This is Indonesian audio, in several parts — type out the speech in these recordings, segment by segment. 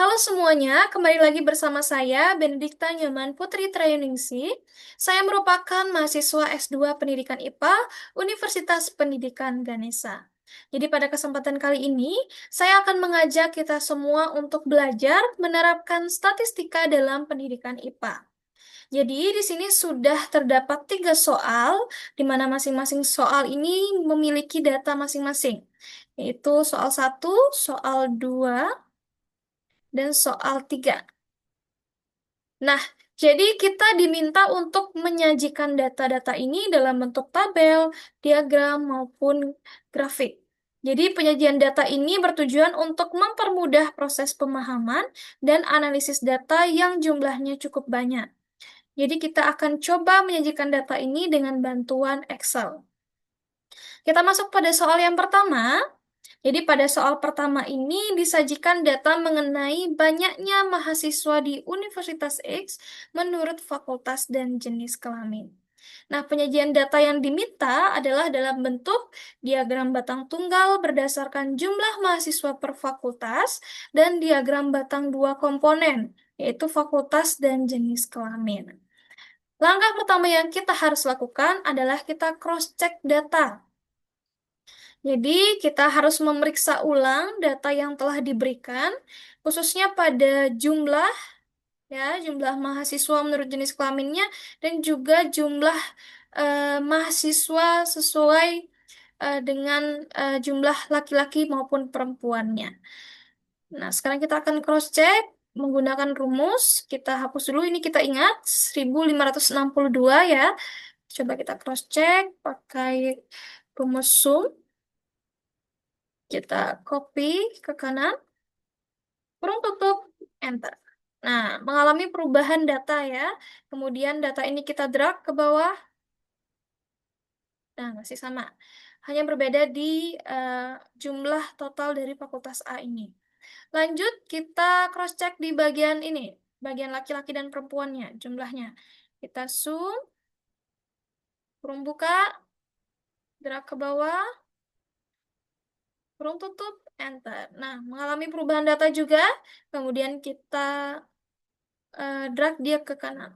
Halo semuanya, kembali lagi bersama saya, Benedikta Nyoman Putri Trayoningsih. Saya merupakan mahasiswa S2 Pendidikan IPA, Universitas Pendidikan Ganesha. Jadi pada kesempatan kali ini, saya akan mengajak kita semua untuk belajar menerapkan statistika dalam pendidikan IPA. Jadi di sini sudah terdapat 3 soal, di mana masing-masing soal ini memiliki data masing-masing, yaitu soal 1, soal 2, dan soal 3. Nah, jadi kita diminta untuk menyajikan data-data ini dalam bentuk tabel, diagram, maupun grafik. Jadi penyajian data ini bertujuan untuk mempermudah proses pemahaman dan analisis data yang jumlahnya cukup banyak. Jadi kita akan coba menyajikan data ini dengan bantuan Excel. Kita masuk pada soal yang pertama. Jadi pada soal pertama ini disajikan data mengenai banyaknya mahasiswa di Universitas X menurut fakultas dan jenis kelamin. Nah, penyajian data yang diminta adalah dalam bentuk diagram batang tunggal berdasarkan jumlah mahasiswa per fakultas dan diagram batang dua komponen, yaitu fakultas dan jenis kelamin. Langkah pertama yang kita harus lakukan adalah kita cross-check data. Jadi, kita harus memeriksa ulang data yang telah diberikan, khususnya pada jumlah, ya, jumlah mahasiswa menurut jenis kelaminnya, dan juga jumlah mahasiswa sesuai dengan jumlah laki-laki maupun perempuannya. Nah, sekarang kita akan cross-check menggunakan rumus. Kita hapus dulu, ini kita ingat, 1562 ya. Coba kita cross-check pakai rumus sum. Kita copy ke kanan, kurung tutup, enter. Nah, mengalami perubahan data ya. Kemudian data ini kita drag ke bawah. Nah, masih sama. Hanya berbeda di eh, jumlah total dari fakultas A ini. Lanjut, kita cross-check di bagian ini. Bagian laki-laki dan perempuannya, jumlahnya. Kita zoom, kurung buka, drag ke bawah, kurung tutup, enter. Nah, mengalami perubahan data juga. Kemudian kita drag dia ke kanan.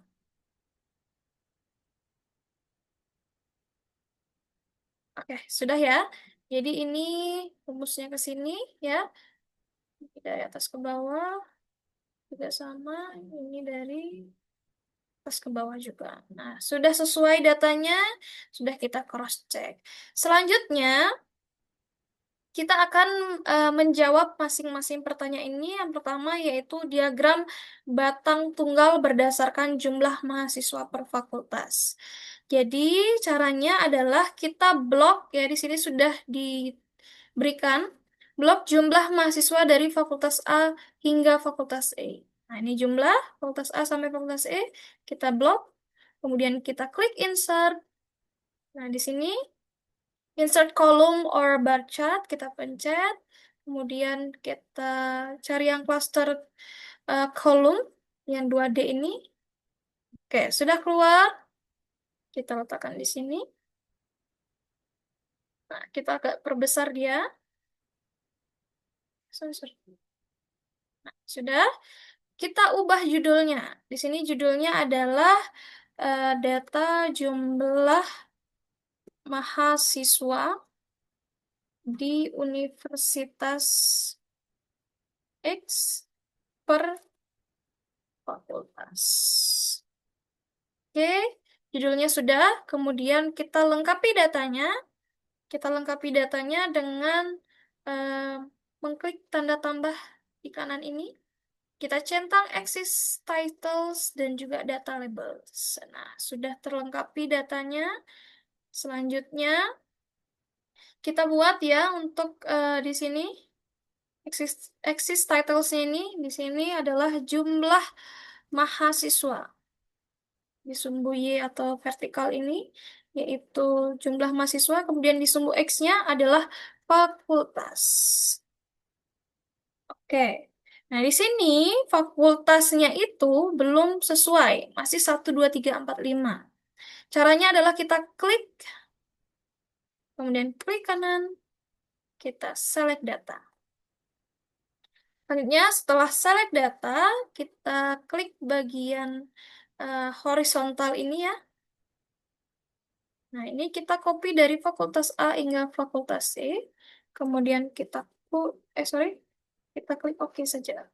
Oke, sudah ya. Jadi ini rumusnya ke sini ya. Dari atas ke bawah juga sama. Ini dari atas ke bawah juga. Nah, sudah sesuai datanya, sudah kita cross check. Selanjutnya, kita akan menjawab masing-masing pertanyaan ini. Yang pertama yaitu diagram batang tunggal berdasarkan jumlah mahasiswa per fakultas. Jadi caranya adalah kita blok ya, di sini sudah diberikan blok jumlah mahasiswa dari fakultas A hingga fakultas E. Nah, ini jumlah fakultas A sampai fakultas E, kita blok, kemudian kita klik insert. Nah, di sini insert column or bar chart, kita pencet. Kemudian kita cari yang cluster column, yang 2D ini. Oke, sudah keluar. Kita letakkan di sini. Nah, kita agak perbesar dia. Sorry, sorry. Nah, sudah. Kita ubah judulnya. Di sini judulnya adalah data jumlah mahasiswa di Universitas X per fakultas. Oke, judulnya sudah. Kemudian kita lengkapi datanya. Kita lengkapi datanya dengan eh, mengklik tanda tambah di kanan ini. Kita centang axis titles dan juga data labels. Nah, sudah terlengkapi datanya. Selanjutnya, kita buat ya untuk di sini axis titles ini di sini adalah jumlah mahasiswa. Di sumbu Y atau vertikal ini yaitu jumlah mahasiswa, kemudian di sumbu X-nya adalah fakultas. Oke. Nah, di sini fakultasnya itu belum sesuai, masih 1, 2, 3, 4, 5. Caranya adalah kita klik, kemudian klik kanan, kita select data. Selanjutnya, setelah select data, kita klik bagian horizontal ini ya. Nah, ini kita copy dari fakultas A hingga fakultas C. Kemudian kita klik OK saja.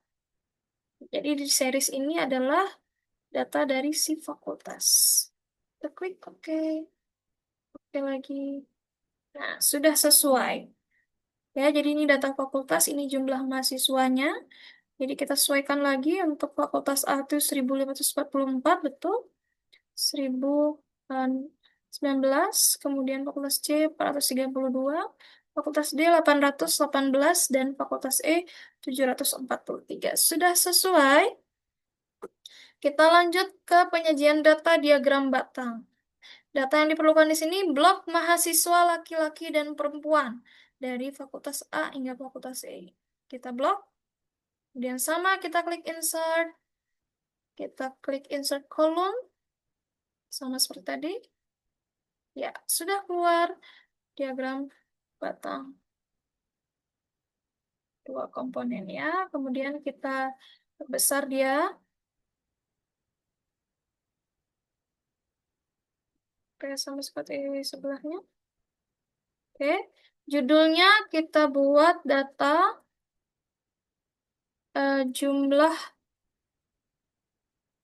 Jadi di series ini adalah data dari si fakultas. Kita klik OK, OK lagi. Nah, sudah sesuai. Ya, jadi ini data fakultas, ini jumlah mahasiswanya. Jadi kita sesuaikan lagi untuk fakultas A itu 1544, betul. 1019, kemudian fakultas C 432, fakultas D 818, dan fakultas E 743. Sudah sesuai. Kita lanjut ke penyajian data diagram batang. Data yang diperlukan di sini blok mahasiswa laki-laki dan perempuan dari fakultas A hingga fakultas E. Kita blok, kemudian sama kita klik insert, kita klik insert column, sama seperti tadi. Ya, sudah keluar diagram batang dua komponen ya. Kemudian kita perbesar dia. Oke, sama seperti sebelahnya. Oke, judulnya kita buat data jumlah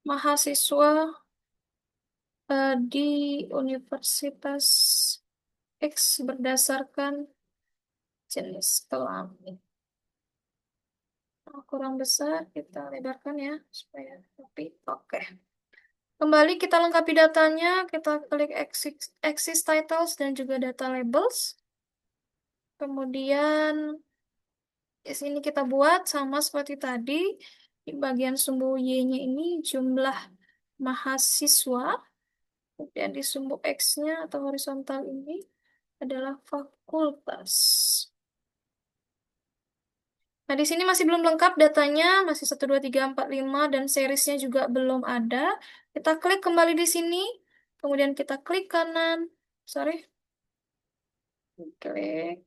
mahasiswa di Universitas X berdasarkan jenis kelamin. Nah, kurang besar, kita lebarkan ya supaya rapi. Oke. Kembali kita lengkapi datanya, kita klik axis titles dan juga data labels. Kemudian di sini kita buat sama seperti tadi. Di bagian sumbu Y-nya ini jumlah mahasiswa. Kemudian di sumbu X-nya atau horizontal ini adalah fakultas. Nah, di sini masih belum lengkap datanya, masih 1, 2, 3, 4, 5, dan seriesnya juga belum ada. Kita klik kembali di sini, kemudian kita klik kanan, sorry, klik,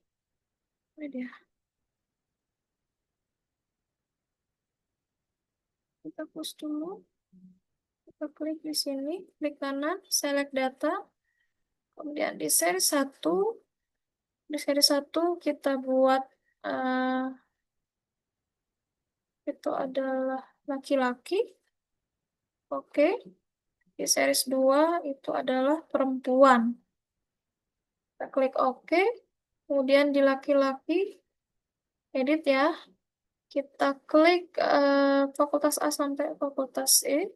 ini dia. Kita push dulu, kita klik di sini, klik kanan, select data, kemudian di seri 1 kita buat, eh, itu adalah laki-laki, oke. Di series 2 itu adalah perempuan. Kita klik OK. Kemudian di laki-laki, edit ya. Kita klik fakultas A sampai fakultas E.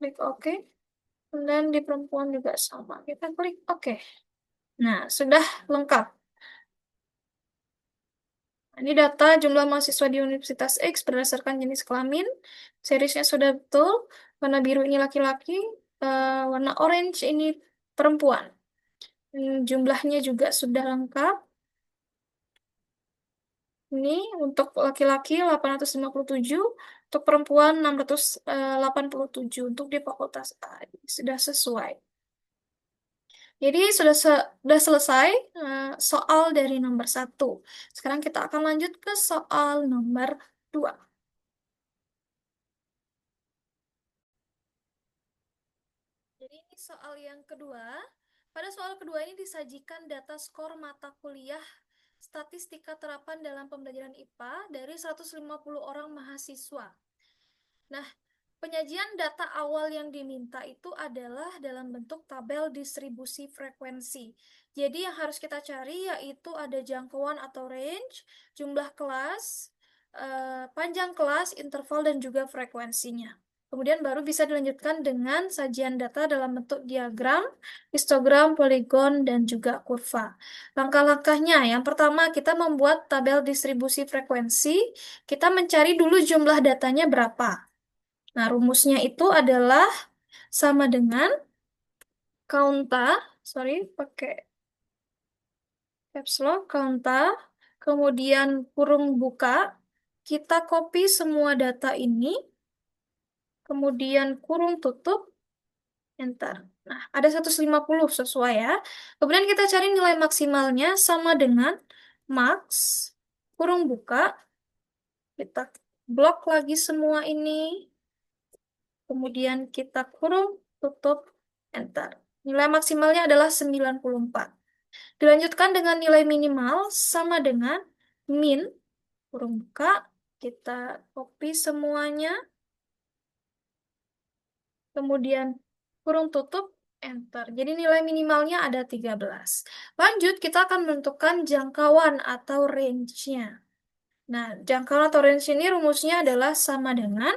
Klik OK. Dan di perempuan juga sama. Kita klik OK. Nah, sudah lengkap. Ini data jumlah mahasiswa di Universitas X berdasarkan jenis kelamin. Seriesnya sudah betul. Warna biru ini laki-laki. Warna orange ini perempuan. Jumlahnya juga sudah lengkap. Ini untuk laki-laki 857, untuk perempuan 687 untuk di fakultas A. Sudah sesuai. Jadi sudah selesai soal dari nomor 1. Sekarang kita akan lanjut ke soal nomor 2. Jadi ini soal yang kedua. Pada soal kedua ini disajikan data skor mata kuliah statistika terapan dalam pembelajaran IPA dari 150 orang mahasiswa. Nah, penyajian data awal yang diminta itu adalah dalam bentuk tabel distribusi frekuensi. Jadi yang harus kita cari yaitu ada jangkauan atau range, jumlah kelas, panjang kelas, interval, dan juga frekuensinya. Kemudian baru bisa dilanjutkan dengan sajian data dalam bentuk diagram, histogram, poligon, dan juga kurva. Langkah-langkahnya, yang pertama kita membuat tabel distribusi frekuensi, kita mencari dulu jumlah datanya berapa. Nah, rumusnya itu adalah sama dengan kaunta, pakai caps lock, kaunta, kemudian kurung buka, kita copy semua data ini, kemudian kurung tutup, enter. Nah, ada 150 sesuai ya. Kemudian kita cari nilai maksimalnya sama dengan max, kurung buka, Kita blok lagi semua ini. Kemudian kita kurung, tutup, enter. Nilai maksimalnya adalah 94. Dilanjutkan dengan nilai minimal sama dengan min, kurung buka, kita copy semuanya, kemudian kurung tutup, enter. Jadi nilai minimalnya ada 13. Lanjut, kita akan menentukan jangkauan atau range-nya. Nah, jangkauan atau range ini rumusnya adalah sama dengan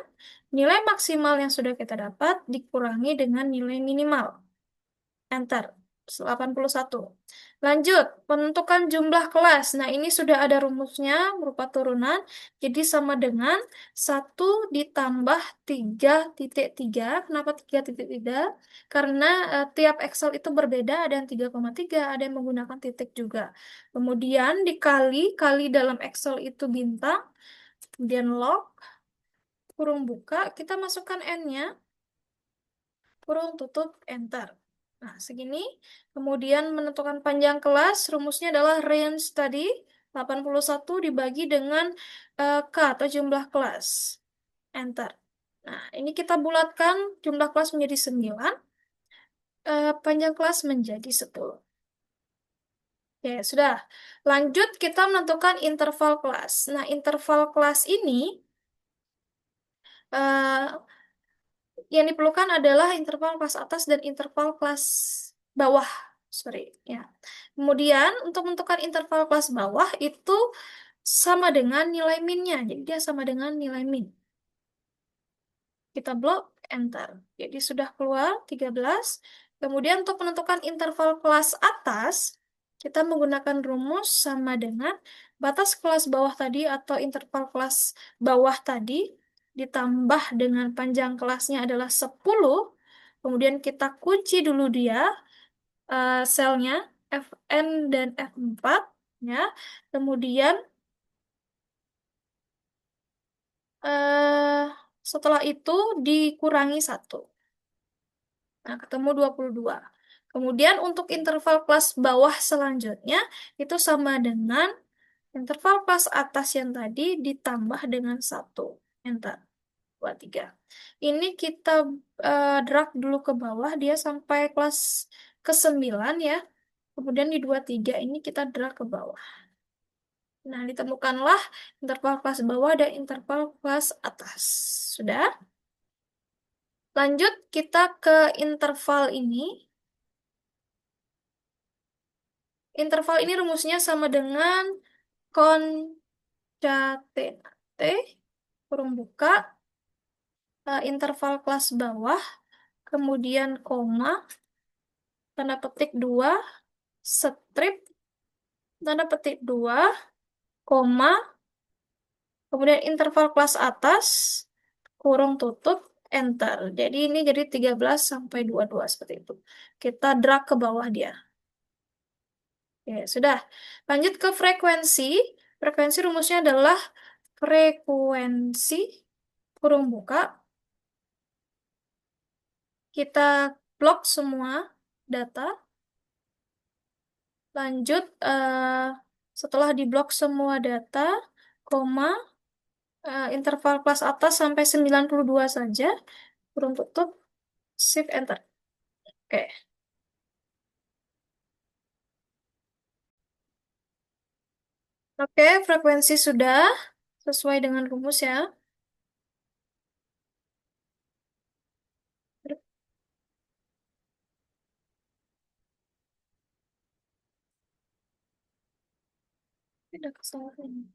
nilai maksimal yang sudah kita dapat dikurangi dengan nilai minimal. Enter. 81. Lanjut, menentukan jumlah kelas. Nah, ini sudah ada rumusnya berupa turunan. Jadi sama dengan 1 ditambah 3,3. Kenapa 3,3? Karena tiap Excel itu berbeda. Ada yang 3,3, ada yang menggunakan titik juga. Kemudian kali dalam Excel itu bintang. Kemudian log, kurung buka, kita masukkan N-nya, kurung tutup, enter. Nah, segini. Kemudian menentukan panjang kelas, rumusnya adalah range tadi, 81 dibagi dengan K atau jumlah kelas. Enter. Nah, ini kita bulatkan, jumlah kelas menjadi 9, panjang kelas menjadi 10. Oke, sudah. Lanjut, kita menentukan interval kelas. Nah, interval kelas ini eh, yang diperlukan adalah interval kelas atas dan interval kelas bawah. Sorry, ya. Kemudian untuk menentukan interval kelas bawah itu sama dengan nilai min-nya. Jadi dia sama dengan nilai min. Kita blok, enter. Jadi sudah keluar 13. Kemudian untuk menentukan interval kelas atas, kita menggunakan rumus sama dengan batas kelas bawah tadi atau interval kelas bawah tadi ditambah dengan panjang kelasnya adalah 10. Kemudian kita kunci dulu dia selnya Fn dan F4 ya. Kemudian eh, setelah itu dikurangi 1. Nah, ketemu 22. Kemudian untuk interval kelas bawah selanjutnya itu sama dengan interval kelas atas yang tadi ditambah dengan 1. Enter. 23. Ini kita drag dulu ke bawah, dia sampai kelas ke-9 ya. Kemudian di 23 ini kita drag ke bawah. Nah, ditemukanlah interval kelas bawah dan interval kelas atas. Sudah? Lanjut kita ke interval ini. Interval ini rumusnya sama dengan concatenate, kurung buka, interval kelas bawah, kemudian koma, tanda petik 2, strip, tanda petik 2, koma, kemudian interval kelas atas, kurung tutup, enter. Jadi ini jadi 13 sampai 22 seperti itu. Kita drag ke bawah dia. Oke, sudah. Lanjut ke frekuensi. Frekuensi rumusnya adalah frekuensi, kurung buka. Kita blok semua data. Lanjut, setelah diblok semua data, koma, interval kelas atas sampai 92 saja. Kurung tutup, shift enter. Oke. Oke, frekuensi sudah sesuai dengan rumus ya. Ada kesalahan.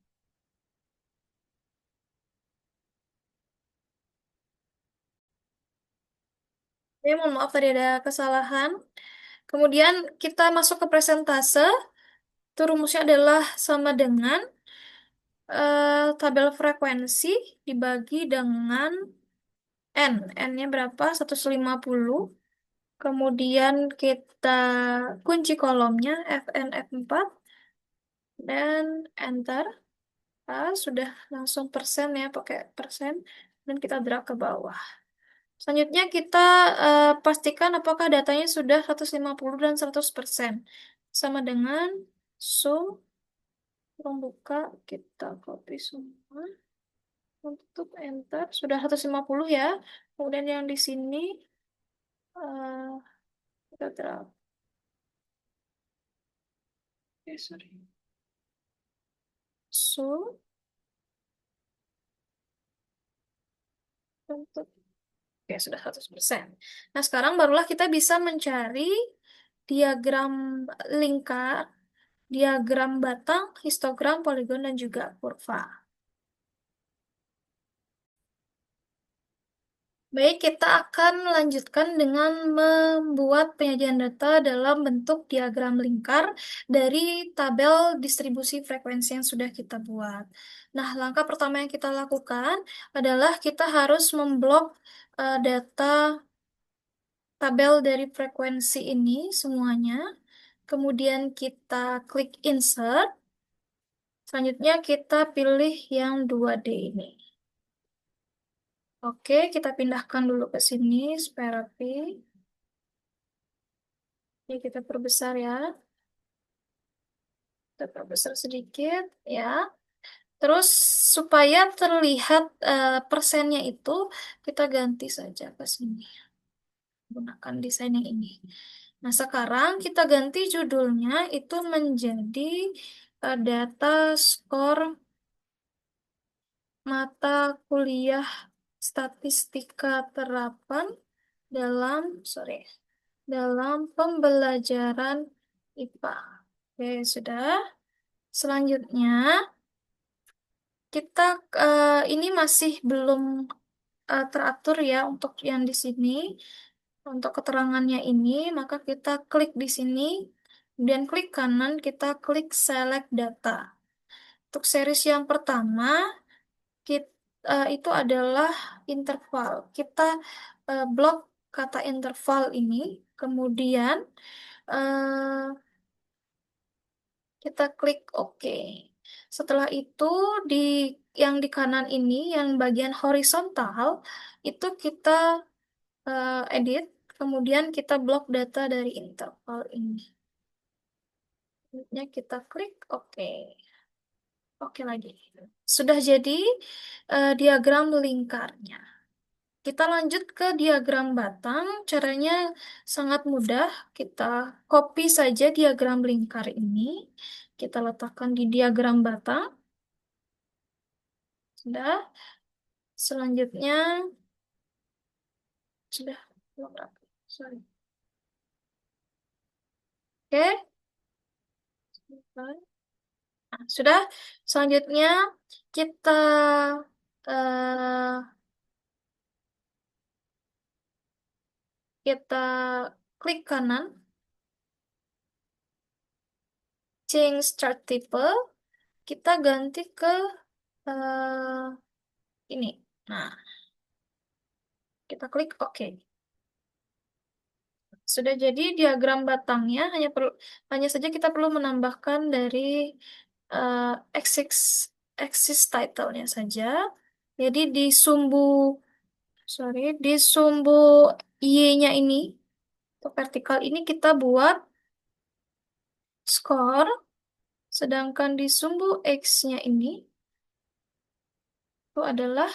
Ya, mohon maaf tadi ada kesalahan. Kemudian kita masuk ke presentase. Itu rumusnya adalah sama dengan tabel frekuensi dibagi dengan N. N-nya berapa? 150. Kemudian kita kunci kolomnya Fn F4 dan enter. Sudah langsung persen ya, pakai persen. Dan kita drag ke bawah. Selanjutnya kita pastikan apakah datanya sudah 150 dan 100%. Sama dengan sum, membuka, kita copy semua. Tutup, enter. Sudah 150 ya. Kemudian yang di sini, eh kita drag. Sorry. So, tutup. Oke, sudah 100%. Nah, sekarang barulah kita bisa mencari diagram lingkar, diagram batang, histogram, poligon, dan juga kurva. Baik, kita akan melanjutkan dengan membuat penyajian data dalam bentuk diagram lingkar dari tabel distribusi frekuensi yang sudah kita buat. Nah, langkah pertama yang kita lakukan adalah kita harus memblok data tabel dari frekuensi ini semuanya. Kemudian kita klik insert. Selanjutnya kita pilih yang 2D ini. Oke, kita pindahkan dulu ke sini supaya rapi. Ini kita perbesar ya. Kita perbesar sedikit ya. Terus supaya terlihat persennya itu kita ganti saja ke sini. Gunakan desain yang ini. Nah, sekarang kita ganti judulnya itu menjadi data skor mata kuliah statistika terapan dalam, sorry, dalam pembelajaran IPA. Oke, sudah. Selanjutnya, kita ini masih belum teratur ya untuk yang di sini. Untuk keterangannya ini, maka kita klik di sini, kemudian klik kanan, kita klik select data. Untuk series yang pertama, itu adalah interval. Kita blok kata interval ini, kemudian eh, kita klik OK. Setelah itu di yang di kanan ini, yang bagian horizontal, itu kita edit, kemudian kita blok data dari interval ini. Selanjutnya kita klik OK. Oke lagi. Sudah jadi diagram lingkarnya. Kita lanjut ke diagram batang. Caranya sangat mudah. Kita copy saja diagram lingkar ini. Kita letakkan di diagram batang. Sudah. Selanjutnya, sudah. Belum rapi. Sorry. Oke. Nah, sudah. Selanjutnya, kita eh, kita klik kanan, change chart type, kita ganti ke eh, ini. Nah, kita klik OK. Sudah jadi diagram batangnya, hanya saja kita perlu menambahkan dari eh, axis axis title-nya saja. Jadi di sumbu Y-nya ini, atau vertikal ini kita buat skor, sedangkan di sumbu X-nya ini itu adalah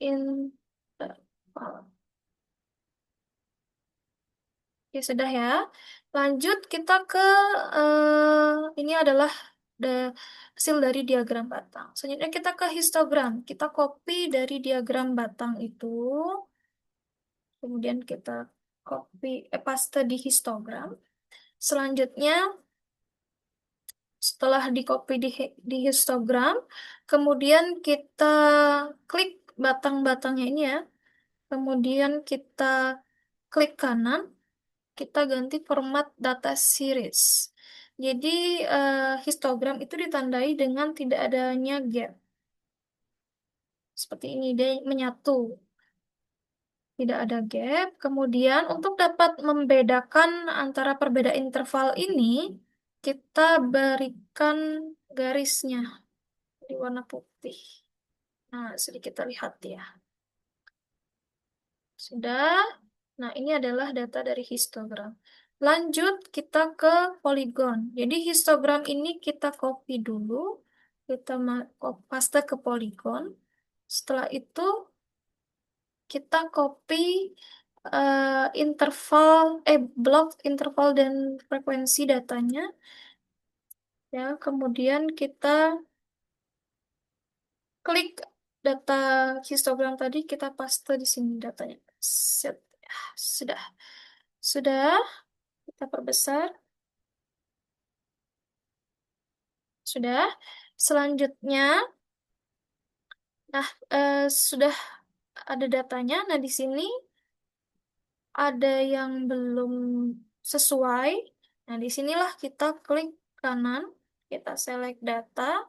interval. Ya sudah ya. Lanjut kita ke ini adalah hasil dari diagram batang. Selanjutnya kita ke histogram. Kita copy dari diagram batang itu, kemudian kita paste di histogram. Selanjutnya setelah di copy di histogram, kemudian kita klik batang-batangnya ini ya. Kemudian kita klik kanan, kita ganti format data series. Jadi histogram itu ditandai dengan tidak adanya gap. Seperti ini, dia menyatu. Tidak ada gap. Kemudian untuk dapat membedakan antara perbedaan interval ini, kita berikan garisnya di warna putih. Nah, sedikit terlihat ya. Sudah. Nah, ini adalah data dari histogram. Lanjut kita ke poligon. Jadi histogram ini kita copy dulu, kita paste ke poligon. Setelah itu kita copy blok interval dan frekuensi datanya ya. Kemudian kita klik data histogram tadi, kita paste di sini datanya. Set. Ya, sudah. Sudah, kita perbesar. Sudah. Selanjutnya, nah, sudah ada datanya. Nah, di sini ada yang belum sesuai. Nah, disinilah kita klik kanan, kita select data.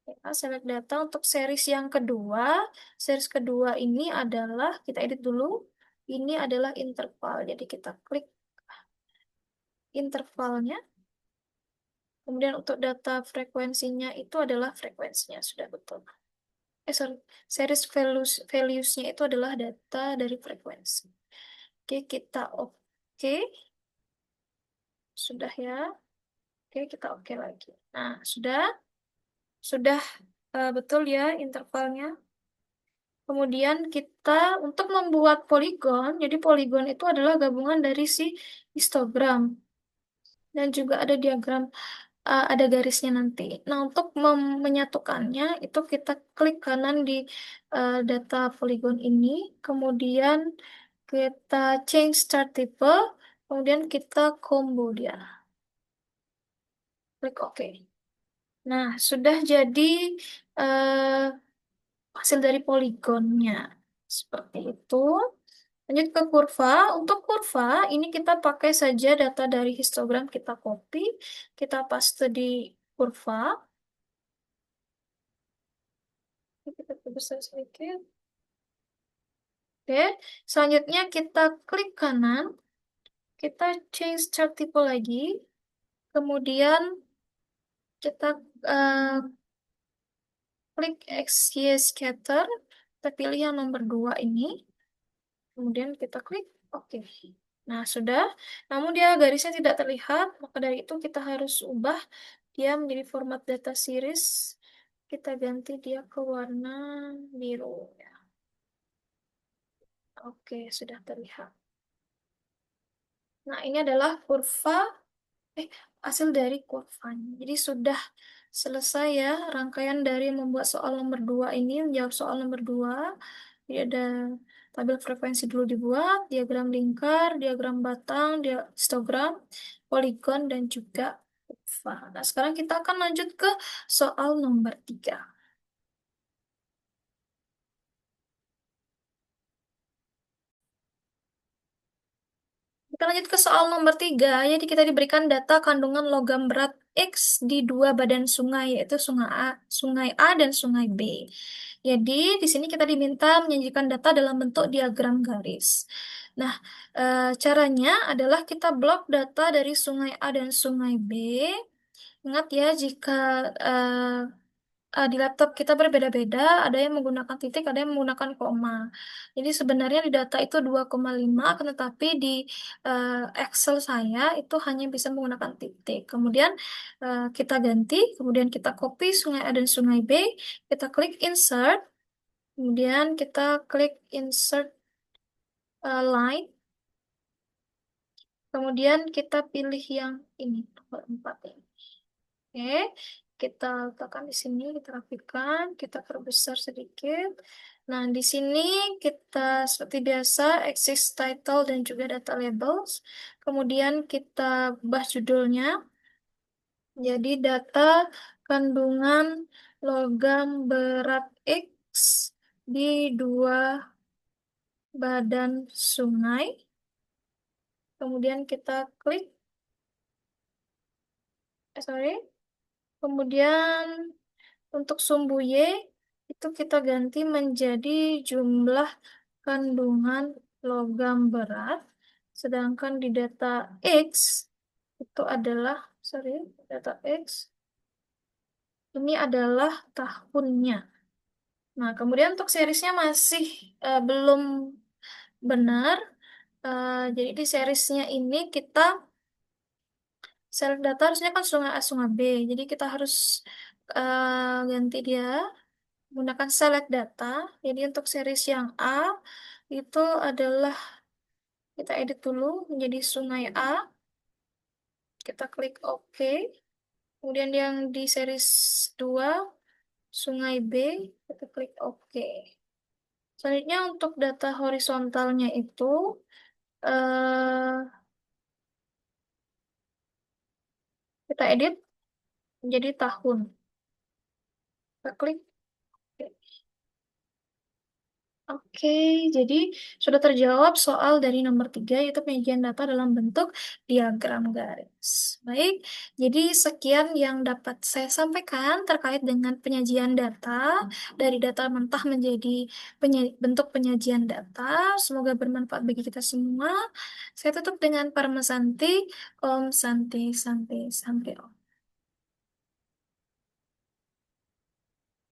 Kita select data untuk series yang kedua. Series kedua ini adalah, kita edit dulu. Ini adalah interval. Jadi kita klik intervalnya. Kemudian untuk data frekuensinya itu adalah frekuensinya. Sudah betul. Sorry. Series values-nya itu adalah data dari frekuensi. Oke, kita oke. Sudah ya. Oke, kita oke lagi. Nah, sudah betul ya intervalnya. Kemudian kita untuk membuat poligon, jadi poligon itu adalah gabungan dari si histogram dan juga ada diagram, ada garisnya nanti. Nah, untuk menyatukannya itu kita klik kanan di data poligon ini, kemudian kita change chart type, kemudian kita combo dia. Klik OK. Nah, sudah jadi eh, hasil dari poligonnya. Seperti itu. Lanjut ke kurva. Untuk kurva, ini kita pakai saja data dari histogram, kita copy, kita paste di kurva. Kita perbesar sedikit. Oke, selanjutnya kita klik kanan, kita change chart type lagi, kemudian kita eh, klik XY scatter, kita pilih yang nomor 2 ini, kemudian kita klik OK. Nah, sudah. Namun dia garisnya tidak terlihat, maka dari itu kita harus ubah dia menjadi format data series. Kita ganti dia ke warna biru ya. Oke, sudah terlihat. Nah, ini adalah eh hasil dari kurvanya. Jadi sudah selesai ya rangkaian dari membuat soal nomor 2 ini, menjawab soal nomor 2. Jadi ada tabel frekuensi dulu dibuat, diagram lingkar, diagram batang, histogram, poligon, dan juga kurva. Nah, sekarang kita akan lanjut ke soal nomor 3. Kita lanjut ke soal nomor 3. Jadi kita diberikan data kandungan logam berat X di dua badan sungai, yaitu Sungai A dan Sungai B. Jadi di sini kita diminta menyajikan data dalam bentuk diagram garis. Nah, caranya adalah kita blok data dari Sungai A dan Sungai B. Ingat ya, jika di laptop kita berbeda-beda, ada yang menggunakan titik, ada yang menggunakan koma. Jadi sebenarnya di data itu 2,5, akan tetapi di Excel saya itu hanya bisa menggunakan titik. Kemudian kita ganti, kemudian kita copy Sungai A dan Sungai B, kita klik Insert, kemudian kita klik Insert Line, kemudian kita pilih yang ini, nomor 4 ini. Oke, kita letakkan di sini, kita rapikan, kita perbesar sedikit. Nah, di sini kita seperti biasa access title dan juga data labels. Kemudian kita ubah judulnya. Jadi data kandungan logam berat X di dua badan sungai. Kemudian kita klik, sorry. Kemudian untuk sumbu Y itu kita ganti menjadi jumlah kandungan logam berat. Sedangkan di data X itu adalah, sorry, data X ini adalah tahunnya. Nah, kemudian untuk seriesnya masih belum benar. Jadi di seriesnya ini kita select data harusnya kan sungai A, sungai B. Jadi kita harus ganti dia menggunakan select data. Jadi untuk series yang A itu adalah kita edit dulu menjadi Sungai A. Kita klik OK. Kemudian yang di series 2 Sungai B, kita klik OK. Selanjutnya untuk data horizontalnya itu eh, kita edit menjadi tahun. Kita klik. Oke, jadi sudah terjawab soal dari nomor 3 yaitu penyajian data dalam bentuk diagram garis. Baik, jadi sekian yang dapat saya sampaikan terkait dengan penyajian data dari data mentah menjadi bentuk penyajian data. Semoga bermanfaat bagi kita semua. Saya tutup dengan Parmesanti, Om Santi Santi Santi Om.